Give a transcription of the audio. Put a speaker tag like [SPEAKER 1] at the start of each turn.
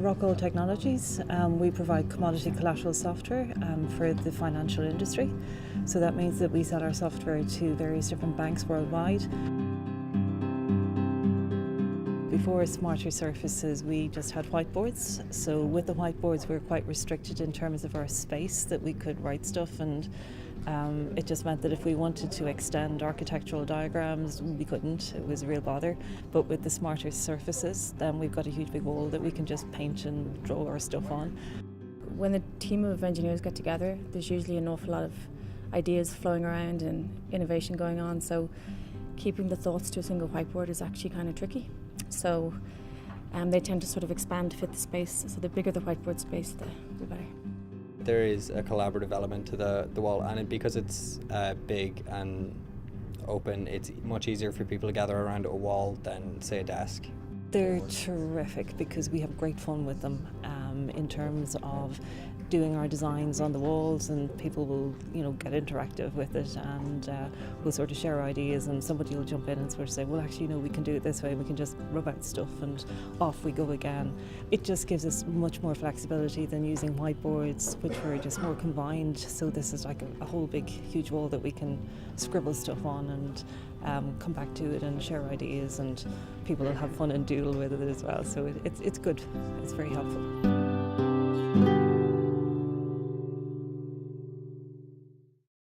[SPEAKER 1] Rockall Technologies. We provide commodity collateral software for the financial industry. So that means that we sell our software to various different banks worldwide. Before Smarter Surfaces, we just had whiteboards. So with the whiteboards, we were quite restricted in terms of our space that we could write stuff, and it just meant that if we wanted to extend architectural diagrams, we couldn't. It was a real bother. But with the Smarter Surfaces, then we've got a huge big wall that we can just paint and draw our stuff on.
[SPEAKER 2] When a team of engineers get together, there's usually an awful lot of ideas flowing around and innovation going on. So keeping the thoughts to a single whiteboard is actually kind of tricky. So they tend to sort of expand to fit the space. So the bigger the whiteboard space, the better.
[SPEAKER 3] There is a collaborative element to the wall, and because it's big and open, it's much easier for people to gather around a wall than, say, a desk.
[SPEAKER 1] They're terrific because we have great fun with them in terms of doing our designs on the walls, and people will, get interactive with it, and we'll sort of share ideas, and somebody will jump in and sort of say, well, actually, no, we can do it this way. We can just rub out stuff and off we go again. It just gives us much more flexibility than using whiteboards, which were just more combined. So this is like a whole big, huge wall that we can scribble stuff on and come back to it and share ideas, and people will have fun and doodle with it as well. So it's good. It's very helpful.